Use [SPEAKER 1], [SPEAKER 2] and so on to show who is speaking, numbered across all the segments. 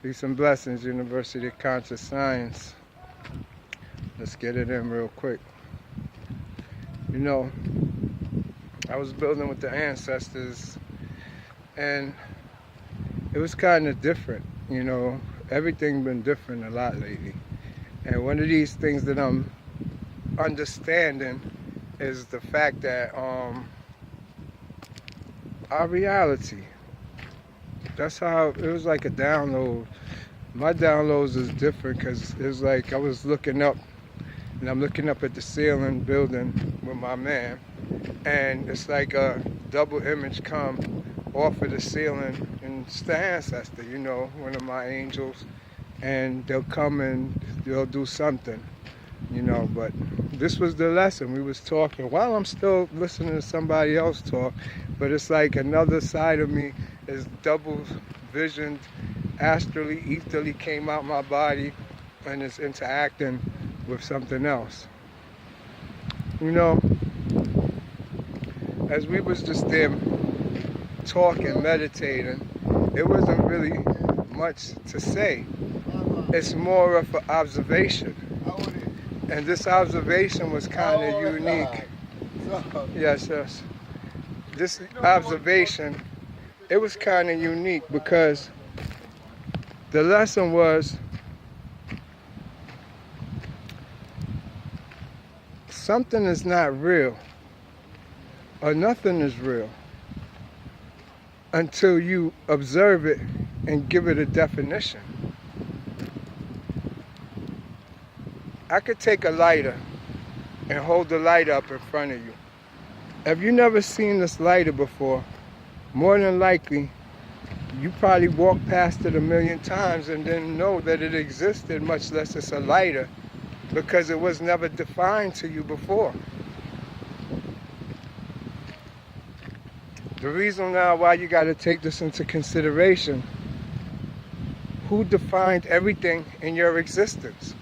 [SPEAKER 1] Peace and blessings, University of Conscious Science. Let's get it in real quick. You know, I was building with the ancestors, and it was kind of different. You know, everything been different a lot lately. And one of these things that I'm understanding is the fact that our reality. That's how it was like a download. My downloads is different because it was like I was looking up, and I'm looking up at the ceiling building with my man, and it's like a double image come off of the ceiling, and it's the ancestor, you know, one of my angels, and they'll come and they'll do something, you know. But this was the lesson. We was talking while I'm still listening to somebody else talk, but it's like another side of me is double visioned, astrally, ethically came out my body, and is interacting with something else. You know, as we was just there talking, meditating, it wasn't really much to say. It's more of an observation. And this observation was kind of unique. Yes. This observation, it was kind of unique because the lesson was something is not real, or nothing is real, until you observe it and give it a definition. I could take a lighter and hold the lighter up in front of you. If you never seen this lighter before, more than likely, you probably walked past it a million times and didn't know that it existed, much less it's a lighter, because it was never defined to you before. The reason now why you got to take this into consideration, who defined everything in your existence?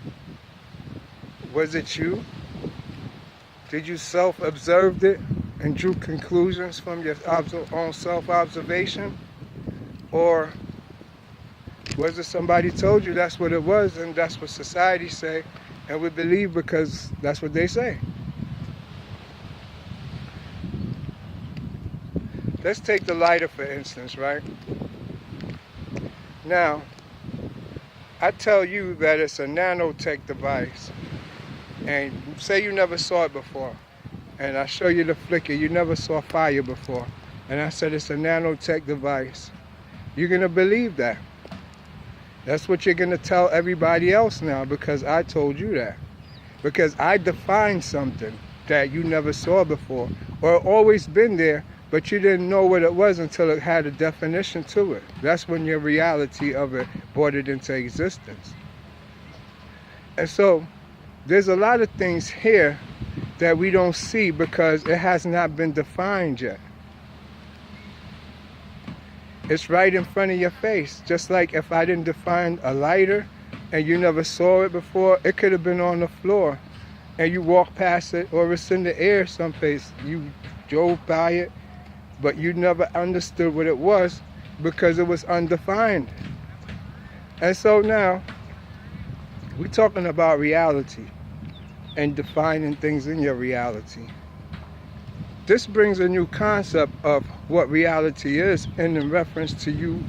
[SPEAKER 1] Was it you? Did you self-observe it and drew conclusions from your own self-observation? Or was it somebody told you that's what it was and that's what society say, and we believe because that's what they say? Let's take the lighter for instance, right? Now, I tell you that it's a nanotech device, and say you never saw it before, and I show you the flicker, you never saw fire before, and I said it's a nanotech device. You're going to believe that. That's what you're going to tell everybody else now, because I told you that. Because I defined something that you never saw before, or always been there, but you didn't know what it was until it had a definition to it. That's when your reality of it brought it into existence. And so, there's a lot of things here that we don't see because it has not been defined yet. It's right in front of your face. Just like if I didn't define a lighter and you never saw it before, it could have been on the floor and you walked past it, or it's in the air someplace. You drove by it, but you never understood what it was because it was undefined. And so now, we're talking about reality and defining things in your reality. This brings a new concept of what reality is in reference to you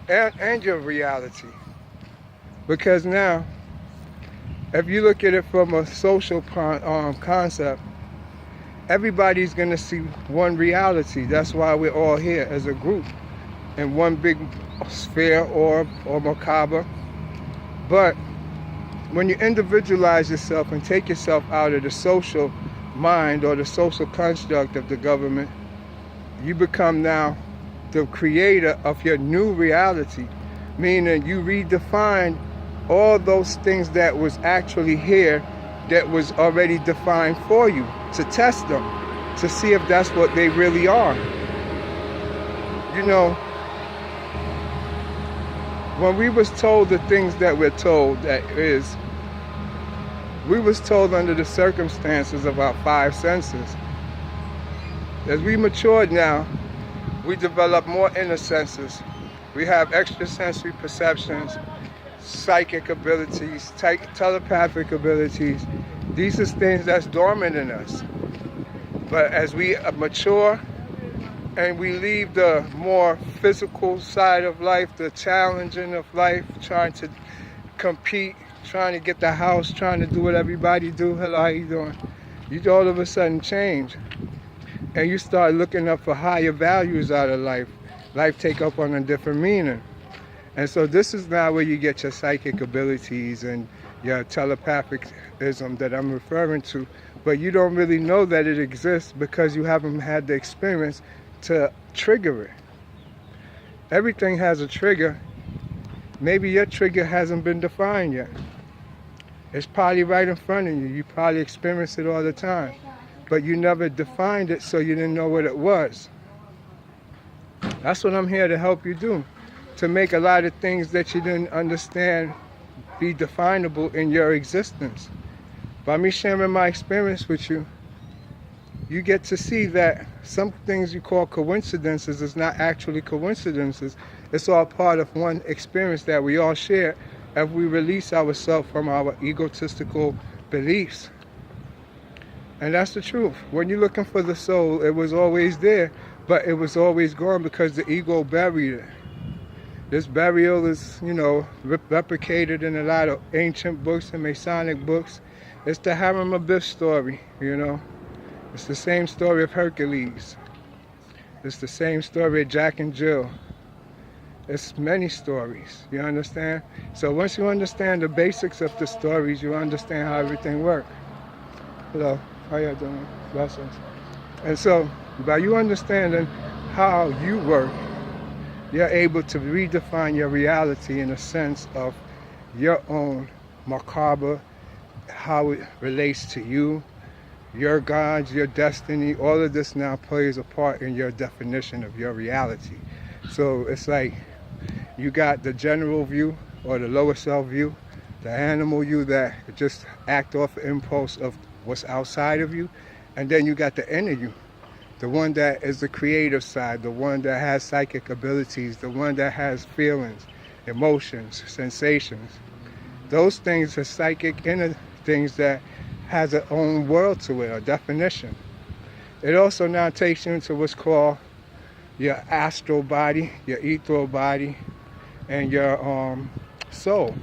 [SPEAKER 1] and your reality. Because now, if you look at it from a social concept, everybody's going to see one reality. That's why we're all here as a group in one big sphere or macabre. But when you individualize yourself and take yourself out of the social mind or the social construct of the government, you become now the creator of your new reality, meaning you redefine all those things that was actually here that was already defined for you, to test them, to see if that's what they really are. You know, when we was told the things that we're told, that is, we was told under the circumstances of our five senses. As we matured now, we develop more inner senses, We have extrasensory perceptions, psychic abilities, telepathic abilities. These are things that's dormant in us. But as we mature and we leave the more physical side of life, the challenging of life, trying to compete, trying to get the house, trying to do what everybody do. Hello, how you doing? You all of a sudden change. And you start looking up for higher values out of life. Life take up on a different meaning. And so this is now where you get your psychic abilities and your telepathicism that I'm referring to. But you don't really know that it exists because you haven't had the experience to trigger it. Everything has a trigger. Maybe your trigger hasn't been defined yet. It's probably right in front of you. You probably experience it all the time. But you never defined it, so you didn't know what it was. That's what I'm here to help you do. To make a lot of things that you didn't understand be definable in your existence. By me sharing my experience with you, you get to see that some things you call coincidences is not actually coincidences. It's all part of one experience that we all share if we release ourselves from our egotistical beliefs. And that's the truth. When you're looking for the soul, it was always there, but it was always gone because the ego buried it. This burial is, replicated in a lot of ancient books and Masonic books. It's the Harem Abyss story, It's the same story of Hercules. It's the same story of Jack and Jill. It's many stories, you understand? So once you understand the basics of the stories, you understand how everything works. Hello, how you doing? Blessings. And so by you understanding how you work, you're able to redefine your reality in a sense of your own macabre, how it relates to you, your gods, your destiny. All of this now plays a part in your definition of your reality. So it's like you got the general view or the lower self view, the animal you that just act off impulse of what's outside of you, and then you got the inner you, the one that is the creative side, the one that has psychic abilities, the one that has feelings, emotions, sensations. Those things are psychic inner things that has its own world to it, a definition. It also now takes you into what's called your astral body, your ethereal body, and your soul.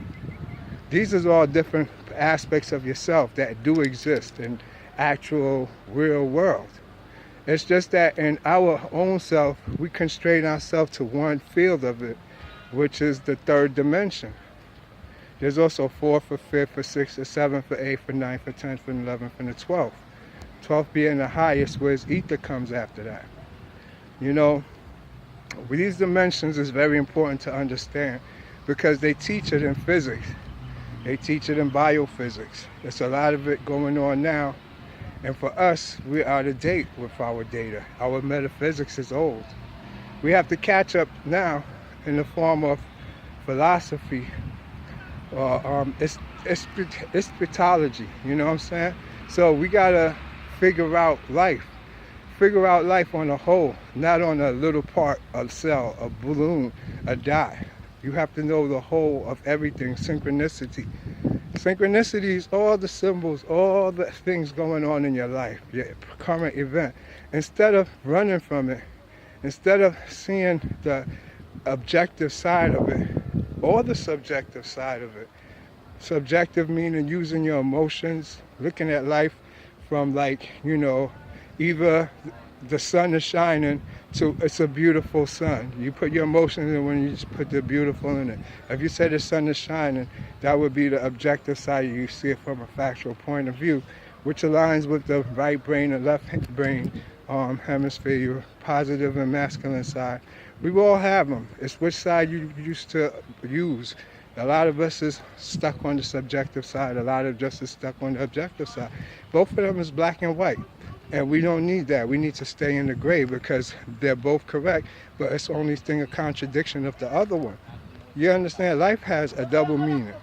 [SPEAKER 1] These are all different aspects of yourself that do exist in actual real world. It's just that in our own self, we constrain ourselves to one field of it, which is the third dimension. There's also fourth, or fifth, or sixth, or seventh, or eighth, or ninth, or 10th, and 11th, and the 12th. 12th being the highest, whereas ether comes after that. These dimensions is very important to understand because they teach it in physics. They teach it in biophysics. There's a lot of it going on now. And for us, we're out of date with our data. Our metaphysics is old. We have to catch up now in the form of philosophy. It's eschatology, you know what I'm saying? So we gotta figure out life. Figure out life on a whole, not on a little part, a cell, a balloon, a dot. You have to know the whole of everything, synchronicity. Synchronicity is all the symbols, all the things going on in your life, your current event. Instead of running from it, instead of seeing the objective side of it, or the subjective side of it. Subjective meaning using your emotions, looking at life from either the sun is shining to it's a beautiful sun. You put your emotions in when you just put the beautiful in it. If you say the sun is shining, that would be the objective side. You see it from a factual point of view, which aligns with the right brain and left brain hemisphere, your positive and masculine side. We all have them. It's which side you used to use. A lot of us is stuck on the subjective side. A lot of us is stuck on the objective side. Both of them is black and white. And we don't need that. We need to stay in the gray because they're both correct, but it's only thing a contradiction of the other one. You understand? Life has a double meaning,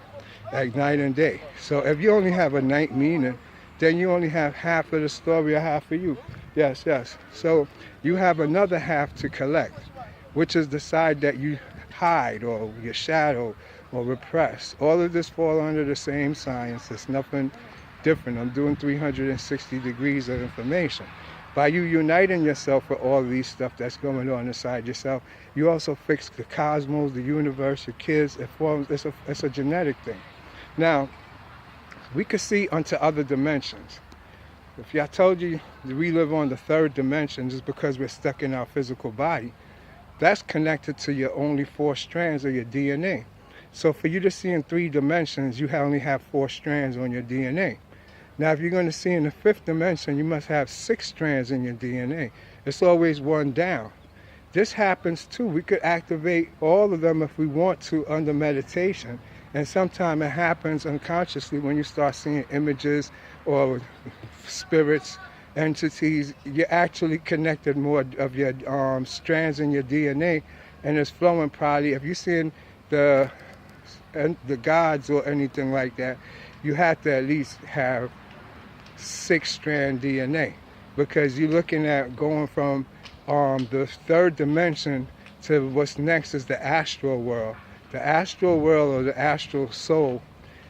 [SPEAKER 1] like night and day. So if you only have a night meaning, then you only have half of the story or half of you. Yes. So you have another half to collect, which is the side that you hide, or your shadow, or repress. All of this fall under the same science. It's nothing different. I'm doing 360 degrees of information. By you uniting yourself with all these stuff that's going on inside yourself, you also fix the cosmos, the universe, your kids. It's a genetic thing. Now, we could see onto other dimensions. If I told you that we live on the third dimension, just because we're stuck in our physical body, that's connected to your only 4 strands of your DNA. So for you to see in 3 dimensions, you only have 4 strands on your DNA. Now, if you're going to see in the 5th dimension, you must have 6 strands in your DNA. It's always one down. This happens too. We could activate all of them if we want to under meditation. And sometimes it happens unconsciously when you start seeing images or spirits, entities. You're actually connected more of your strands in your DNA, and it's flowing probably. If you're seeing the gods or anything like that, you have to at least have 6-strand DNA, because you're looking at going from the 3rd dimension to what's next is the astral world. The astral world, or the astral soul,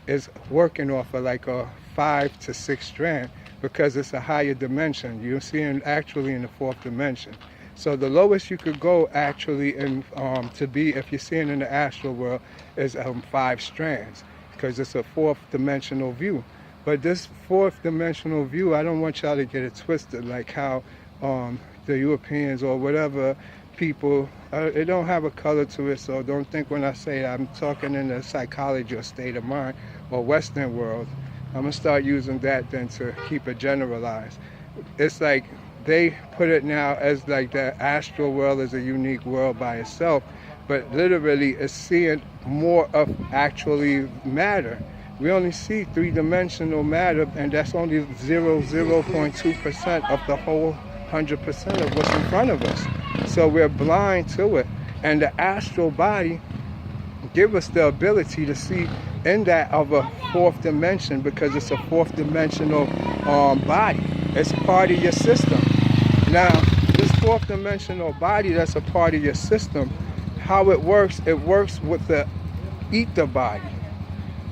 [SPEAKER 1] is working off of like a 5 to 6 strand, because it's a higher dimension. You're seeing actually in the 4th dimension. So the lowest you could go actually in to be, if you're seeing in the astral world, is 5 strands, because it's a 4th dimensional view. But this 4th dimensional view, I don't want y'all to get it twisted, like how the Europeans or whatever people, it don't have a color to it. So don't think when I say I'm talking in the psychology or state of mind or Western world. I'm gonna start using that then to keep it generalized. It's like they put it now as like the astral world is a unique world by itself, but literally it's seeing more of actually matter. We only see 3-dimensional matter, and that's only 0.2% of the whole 100% of what's in front of us. So we're blind to it. And the astral body gives us the ability to see in that of a 4th dimension, because it's a 4th dimensional body. It's part of your system. Now, this 4th dimensional body that's a part of your system, how it works with the ether body.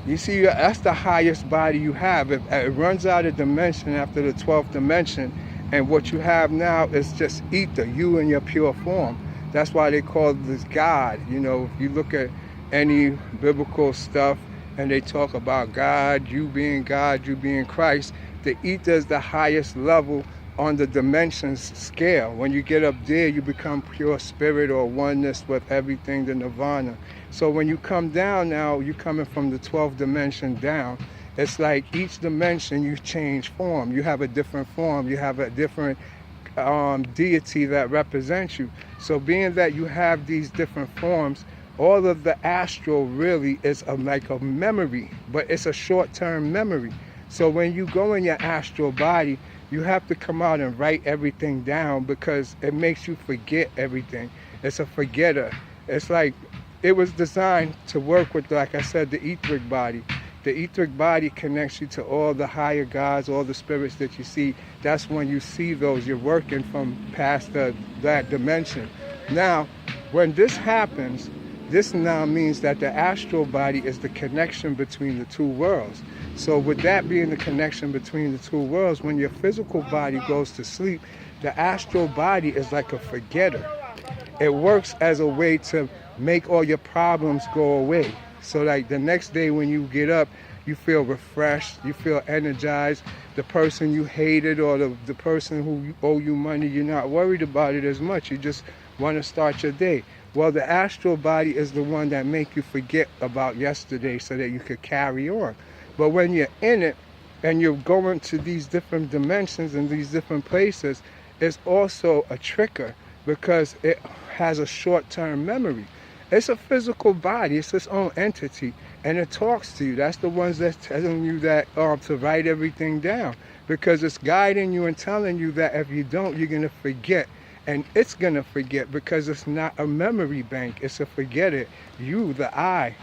[SPEAKER 1] You see, that's the highest body you have. It runs out of dimension after the 12th dimension, and what you have now is just ether, you in your pure form. That's why they call this God. You know, if you look at any biblical stuff and they talk about God, you being Christ, the ether is the highest level on the dimensions scale. When you get up there, you become pure spirit or oneness with everything, the nirvana. So when you come down now, you're coming from the 12th dimension down. It's like each dimension you change form. You have a different form. You have a different deity that represents you. So being that you have these different forms, all of the astral really is like a memory, but it's a short-term memory. So when you go in your astral body, you have to come out and write everything down, because it makes you forget everything. It's a forgetter. It's like it was designed to work with, like I said, the etheric body. The etheric body connects you to all the higher gods, all the spirits that you see. That's when you see those. You're working from past that dimension. Now, when this happens, this now means that the astral body is the connection between the 2 worlds. So with that being the connection between the 2 worlds, when your physical body goes to sleep, the astral body is like a forgetter. It works as a way to make all your problems go away. So like the next day when you get up, you feel refreshed, you feel energized. The person you hated or the person who owe you money, you're not worried about it as much. You just want to start your day. Well, the astral body is the one that make you forget about yesterday so that you could carry on. But when you're in it and you're going to these different dimensions and these different places, it's also a trigger, because it has a short-term memory. It's a physical body. It's its own entity, and it talks to you. That's the ones that's telling you that to write everything down, because it's guiding you and telling you that if you don't, you're going to forget. And it's going to forget, because it's not a memory bank. It's a forgetter. You, the I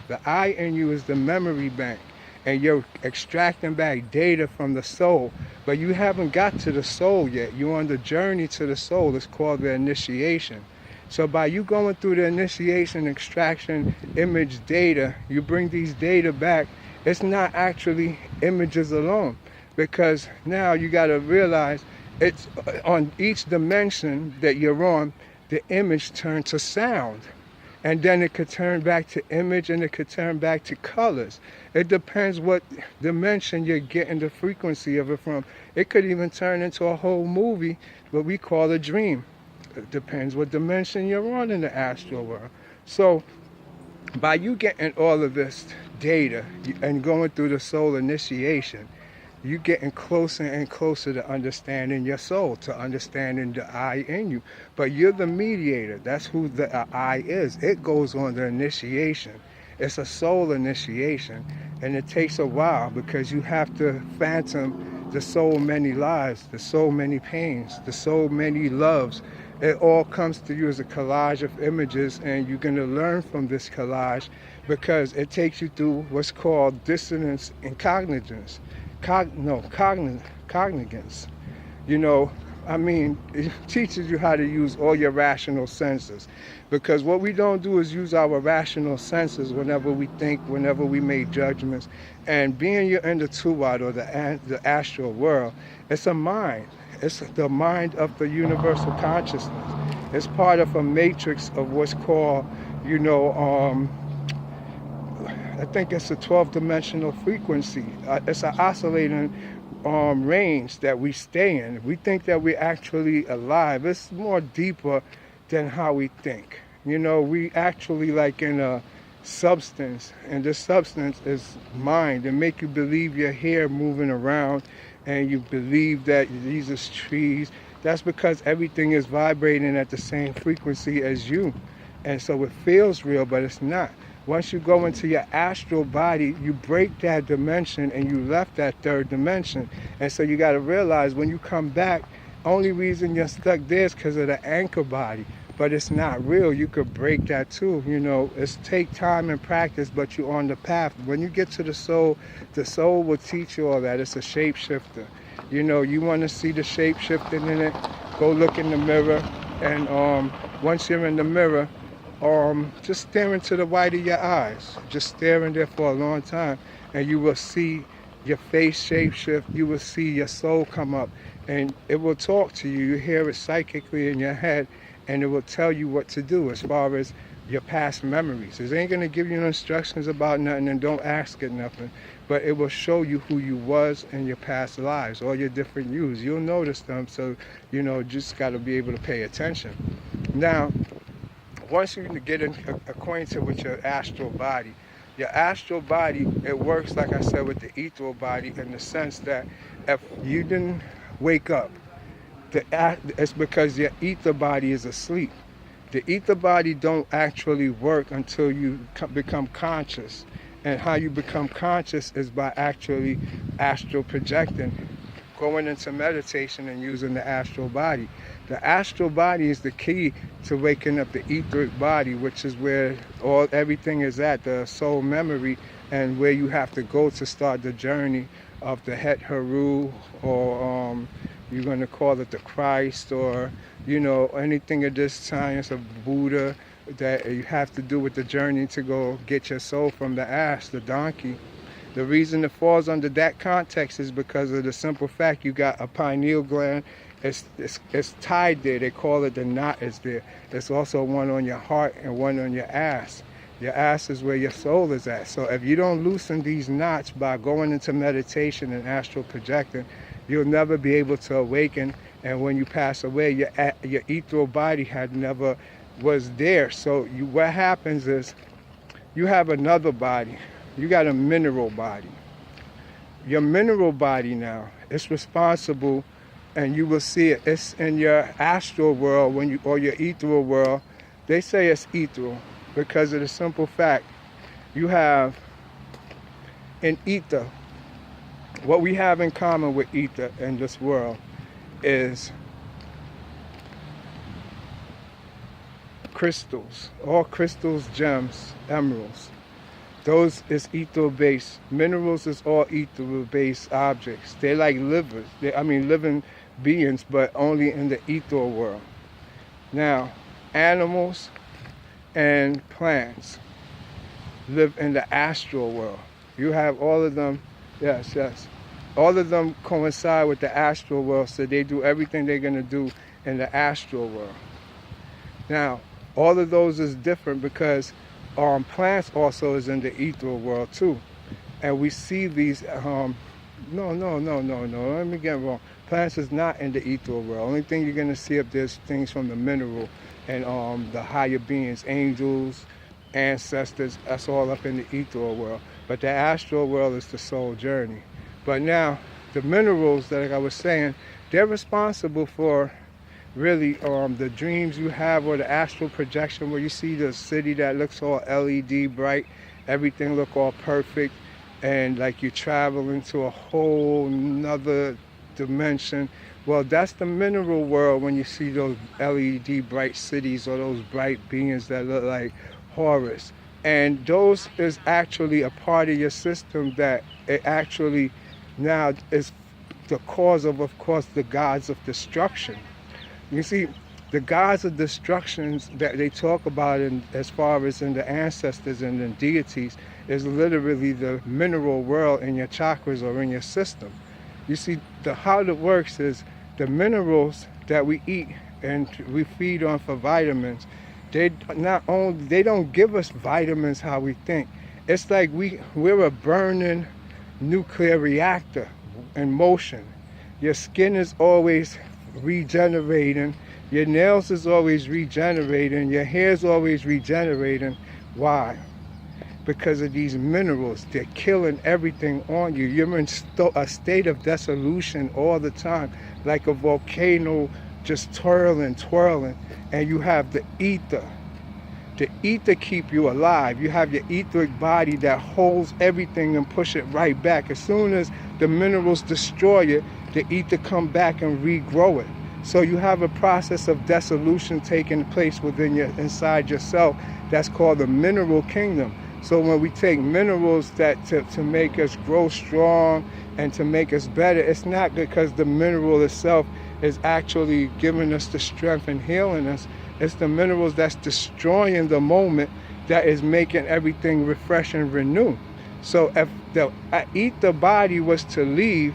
[SPEAKER 1] in you is the memory bank. And you're extracting back data from the soul. But you haven't got to the soul yet. You're on the journey to the soul. It's called the initiation. So by you going through the initiation, extraction, image data, you bring these data back. It's not actually images alone, because now you got to realize it's on each dimension that you're on, the image turns to sound. And then it could turn back to image, and it could turn back to colors. It depends what dimension you're getting the frequency of it from. It could even turn into a whole movie, what we call a dream. It depends what dimension you're on in the astral world. So by you getting all of this data and going through the soul initiation, you're getting closer and closer to understanding your soul, to understanding the I in you. But you're the mediator. That's who the I is. It goes on the initiation. It's a soul initiation. And it takes a while, because you have to fathom the so many lives, the so many pains, the so many loves. It all comes to you as a collage of images, and you're going to learn from this collage, because it takes you through what's called dissonance and cognizance. Cognizance. You know, I mean, it teaches you how to use all your rational senses. Because what we don't do is use our rational senses whenever we think, whenever we make judgments. And being you're in the Tuat, or the astral world, it's a mind. It's the mind of the universal consciousness. It's part of a matrix of what's called, I think it's a 12-dimensional frequency. It's an oscillating range that we stay in. We think that we're actually alive. It's more deeper than how we think. We actually like in a substance, and this substance is mind. It make you believe your hair moving around, and you believe that these are trees. That's because everything is vibrating at the same frequency as you. And so it feels real, but it's not. Once you go into your astral body, you break that dimension, and you left that third dimension. And so you got to realize when you come back, only reason you're stuck there is because of the anchor body. But it's not real. You could break that too. It's take time and practice, but you're on the path. When you get to the soul will teach you all that. It's a shapeshifter. You want to see the shapeshifting in it, go look in the mirror. And once you're in the mirror, just stare into the white of your eyes. Just staring there for a long time, and you will see your face shapeshift. You will see your soul come up, and it will talk to you. You hear it psychically in your head, and it will tell you what to do as far as your past memories. It ain't going to give you instructions about nothing, and don't ask it nothing, but it will show you who you was in your past lives, all your different yous. You'll notice them, so just got to be able to pay attention. Now, once you get acquainted with your astral body, it works, like I said, with the ethereal body, in the sense that if you didn't wake up, it's because your ether body is asleep. The ether body don't actually work until you become conscious. And how you become conscious is by actually astral projecting, going into meditation and using the astral body. The astral body is the key to waking up the etheric body, which is where everything is at, the soul memory, and where you have to go to start the journey of the Het Haru, or you're going to call it the Christ, or anything of this science of Buddha that you have to do with the journey to go get your soul from the ass, the donkey. The reason it falls under that context is because of the simple fact you got a pineal gland. It's tied there. They call it the knot is there. There's also one on your heart and one on your ass. Your ass is where your soul is at. So if you don't loosen these knots by going into meditation and astral projecting, you'll never be able to awaken. And when you pass away, your ethereal body had never was there. So what happens is you have another body. You got a mineral body. Your mineral body now, it's responsible, and you will see it. It's in your astral world or your ethereal world. They say it's ethereal because of the simple fact you have in ether. What we have in common with ether in this world is crystals. All crystals, gems, emeralds. Those is ethereal-based. Minerals is all ethereal-based objects. They're like living beings, but only in the ethereal world. Now, animals and plants live in the astral world. You have all of them, yes, yes. All of them coincide with the astral world, so they do everything they're going to do in the astral world. Now, all of those is different because plants also is in the ethereal world too. And we see these, no, let me get it wrong. Plants is not in the ethereal world. Only thing you're going to see up there is things from the mineral and the higher beings, angels, ancestors, that's all up in the ethereal world. But the astral world is the soul journey. But now, the minerals that, like I was saying, they're responsible for really the dreams you have, or the astral projection where you see the city that looks all LED bright, everything look all perfect, and like you travel into a whole nother dimension. Well, that's the mineral world when you see those LED bright cities or those bright beings that look like Horus. And those is actually a part of your system that it actually now is the cause of course, the gods of destruction. You see, the gods of destructions that they talk about as far as in the ancestors and the deities is literally the mineral world in your chakras or in your system. You see, how it works is the minerals that we eat and we feed on for vitamins, they don't give us vitamins how we think. It's like we're a burning nuclear reactor in motion. Your skin is always regenerating, your nails is always regenerating, your hair is always regenerating. Why? Because of these minerals. They're killing everything on you. You're in a state of dissolution all the time, like a volcano just twirling, and you have the ether. The ether keep you alive. You have your etheric body that holds everything and push it right back. As soon as the minerals destroy it, the ether come back and regrow it. So you have a process of dissolution taking place inside yourself that's called the mineral kingdom. So when we take minerals that to make us grow strong and to make us better, it's not because the mineral itself is actually giving us the strength and healing us. It's the minerals that's destroying the moment that is making everything refresh and renew. So if the ether body was to leave,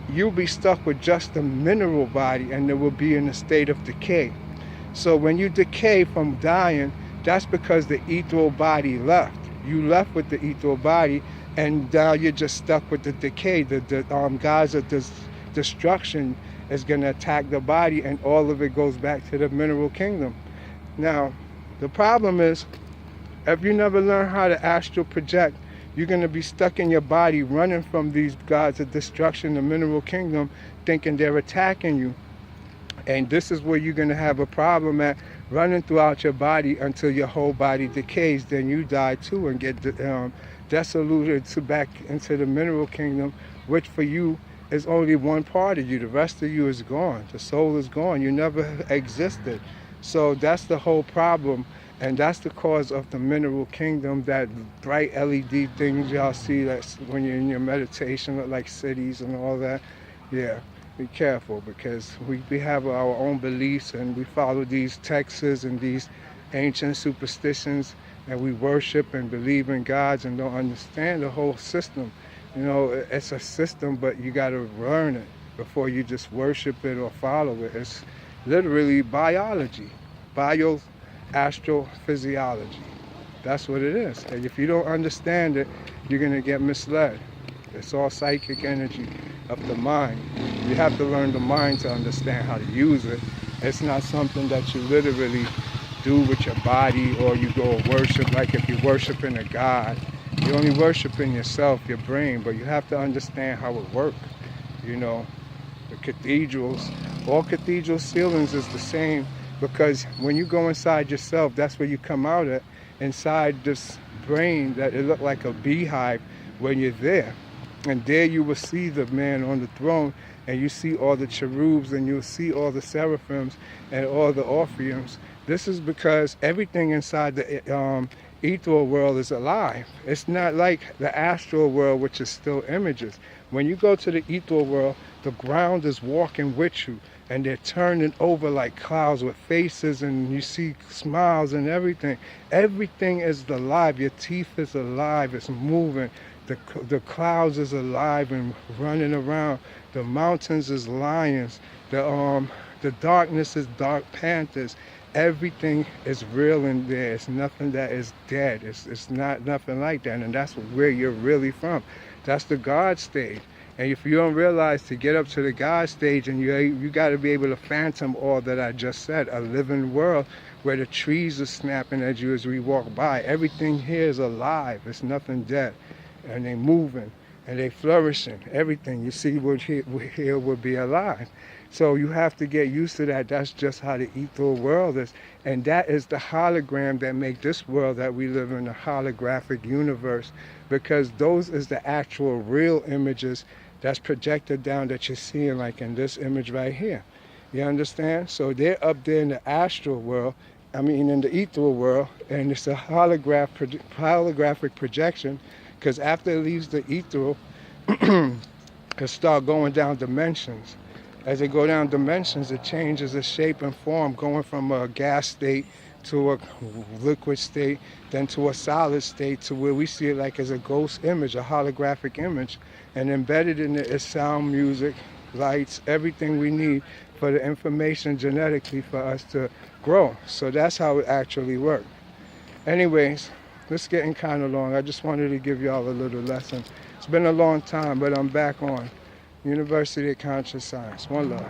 [SPEAKER 1] you'll be stuck with just the mineral body and it will be in a state of decay. So when you decay from dying, that's because the ethereal body left. You left with the ethereal body, and now you're just stuck with the decay. The gods of destruction is going to attack the body, and all of it goes back to the mineral kingdom. Now, the problem is, if you never learn how to astral project, you're going to be stuck in your body running from these gods of destruction, the mineral kingdom, thinking they're attacking you. And this is where you're going to have a problem at, running throughout your body until your whole body decays. Then you die too and get dissoluted back into the mineral kingdom, which for you is only one part of you. The rest of you is gone. The soul is gone. You never existed. So that's the whole problem. And that's the cause of the mineral kingdom, that bright LED things y'all see that's when you're in your meditation, look like cities and all that. Yeah, be careful, because we have our own beliefs and we follow these texts and these ancient superstitions, and we worship and believe in gods and don't understand the whole system. You know, it's a system, but you got to learn it before you just worship it or follow it. It's literally biology, astrophysiology. That's what it is. And if you don't understand it, you're going to get misled. It's all psychic energy of the mind. You have to learn the mind to understand how to use it. It's not something that you literally do with your body, or you go worship. Like if you're worshiping a god, you're only worshiping yourself, your brain, but you have to understand how it works. You know, the cathedrals, all cathedral ceilings is the same, because when you go inside yourself, that's where you come out at, inside this brain that it looked like a beehive when you're there. And there you will see the man on the throne, and you see all the cherubs, and you'll see all the seraphims and all the orpheums. This is because everything inside the ethereal world is alive. It's not like the astral world, which is still images. When you go to the ethereal world, the ground is walking with you, and they're turning over like clouds with faces, and you see smiles and everything. Everything is alive. Your teeth is alive. It's moving. The clouds is alive and running around. The mountains is lions. The darkness is dark panthers. Everything is real in there. It's nothing that is dead. It's not nothing like that, and that's where you're really from. That's the God stage. And if you don't realize, to get up to the God stage, and you got to be able to phantom all that I just said, a living world where the trees are snapping at you as we walk by. Everything here is alive. It's nothing dead, and they moving and they flourishing. Everything you see here will be alive. So you have to get used to that. That's just how the ethereal world is. And that is the hologram that make this world that we live in, a holographic universe, because those is the actual real images that's projected down that you're seeing, like in this image right here. You understand? So they're up there in the astral world, in the ethereal world, and it's a holographic projection, because after it leaves the ethereal, it start going down dimensions. As they go down dimensions, it changes its shape and form, going from a gas state to a liquid state, then to a solid state, to where we see it like as a ghost image, a holographic image. And embedded in it is sound, music, lights, everything we need for the information genetically for us to grow. So that's how it actually works. Anyways, it's getting kind of long. I just wanted to give y'all a little lesson. It's been a long time, but I'm back on University of Conscious Science. One love.